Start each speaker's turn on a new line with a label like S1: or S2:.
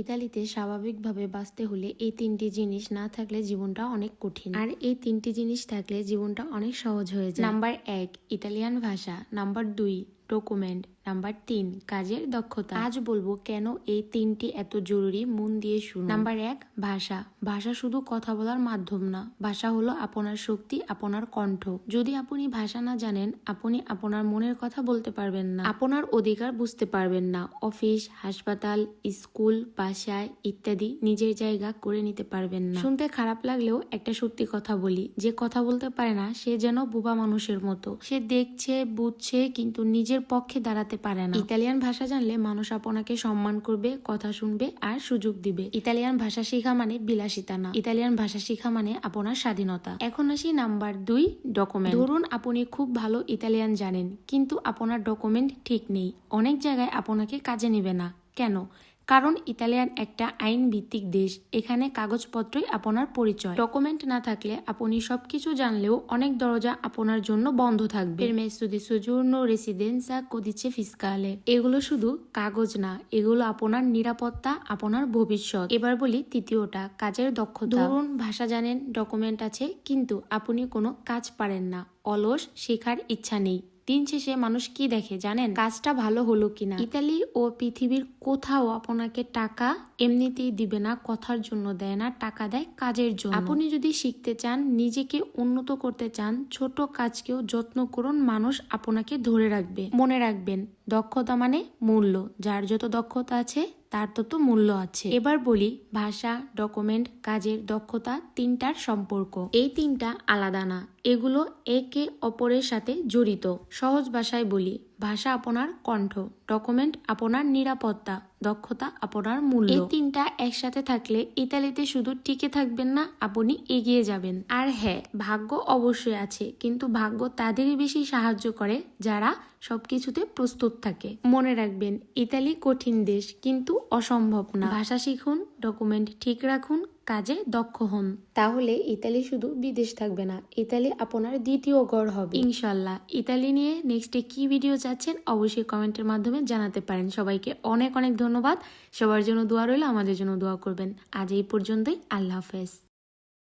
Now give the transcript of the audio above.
S1: ইতালিতে স্বাভাবিকভাবে বাঁচতে হলে এই তিনটি জিনিস না থাকলে জীবনটা অনেক কঠিন, আর এই তিনটি জিনিস থাকলে জীবনটা অনেক সহজ হয়ে যায়। নাম্বার 1 ইতালিয়ান ভাষা, নাম্বার 2 ডকুমেন্ট, নাম্বার 3 কাজের দক্ষতা। আজ বলবো কেন এই তিনটি এত জরুরি, মন দিয়ে শুনুন। নাম্বার 1 ভাষা। ভাষা শুধু কথা বলার মাধ্যম না, ভাষা হলো আপনার শক্তি, আপনার কণ্ঠ। যদি আপনি ভাষা না জানেন, আপনি আপনার মনের কথা বলতে পারবেন না, আপনার অধিকার বুঝতে পারবেন না, অফিস, হাসপাতাল, স্কুল, বাসায় ইত্যাদি নিজের জায়গা করে নিতে পারবেন না। শুনতে খারাপ লাগলেও একটা সত্যি কথা বলি, যে কথা বলতে পারে না সে যেন বোবা মানুষের মতো। সে দেখছে, বুঝছে, কিন্তু নিজের পক্ষে দাঁড়াতে পারে না। ইতালিয়ান ভাষা জানলে মানুষ আপনাকে সম্মান করবে, কথা শুনবে আর সুযোগ দিবে। ইতালিয়ান ভাষা শেখা মানে বিলাসিতা না, ইতালিয়ান ভাষা শেখা মানে আপনার স্বাধীনতা। এখন আসি নাম্বার 2 ডকুমেন্ট। ধরুন আপনি খুব ভালো ইতালিয়ান জানেন, কিন্তু আপনার ডকুমেন্ট ঠিক নেই। অনেক জায়গায় আপনাকে কাজে নেবে না। কেন? কারণ ইতালিয়ান একটা আইন ভিত্তিক দেশ, এখানে কাগজপত্রই আপনার পরিচয়। ডকুমেন্ট না থাকলে আপনি সবকিছু জানলেও অনেক দরজা আপনার জন্য বন্ধ থাকবে। Permesso di soggiorno, residenza, codice fiscale, এগুলো শুধু কাগজ না, এগুলো আপনার নিরাপত্তা, আপনার ভবিষ্যৎ। এবার বলি তৃতীয়টা, কাজের দক্ষতা। ধরুন ভাষা জানেন, ডকুমেন্ট আছে, কিন্তু আপনি কোনো কাজ পারেন না, অলস, শেখার ইচ্ছা নেই। দিন শেষে মানুষ কি দেখে জানেন? কাজটা ভালো হলো কিনা। ইতালি ও পৃথিবীর কোথাও আপনাকে টাকা এমনিতেই দিবে না, কথার জন্য দেয় না, টাকা দেয় কাজের জন্য। আপনি যদি শিখতে চান, নিজেকে উন্নত করতে চান, ছোট কাজকেও যত্ন করুন, মানুষ আপনাকে ধরে রাখবে। মনে রাখবেন, দক্ষতা মানে মূল্য। যার যত দক্ষতা আছে তার তত মূল্য আছে। এবার বলি ভাষা, ডকুমেন্ট, কাজের দক্ষতা তিনটার সম্পর্ক। এই তিনটা আলাদা না, এগুলো একে অপরের সাথে জড়িত। সহজ ভাষায় বলি, ভাষা আপনার কণ্ঠ, ডকুমেন্ট আপনার নিরাপত্তা, দক্ষতা আপনার মূল্য। এই তিনটা একসাথে থাকলে ইতালিতে শুধু টিকে থাকবেন না, আপনি এগিয়ে যাবেন। আর হ্যাঁ, ভাগ্য অবশ্যই আছে, কিন্তু ভাগ্য তাদেরই বেশি সাহায্য করে যারা সবকিছুতে প্রস্তুত থাকে। মনে রাখবেন, ইতালি কঠিন দেশ, কিন্তু অসম্ভব না। ভাষা শিখুন, ডকুমেন্ট ঠিক রাখুন, কাজে দক্ষ হন, তাহলে ইতালি শুধু বিদেশ থাকবে না, ইতালি আপনার দ্বিতীয় ঘর হবে ইনশাল্লাহ। ইতালি নিয়ে নেক্সটে কি ভিডিও চাচ্ছেন অবশ্যই কমেন্টের মাধ্যমে জানাতে পারেন। সবাইকে অনেক অনেক ধন্যবাদ। সবার জন্য দোয়া রইল, আমাদের জন্য দোয়া করবেন। আজ এই পর্যন্তই, আল্লাহ হাফেজ।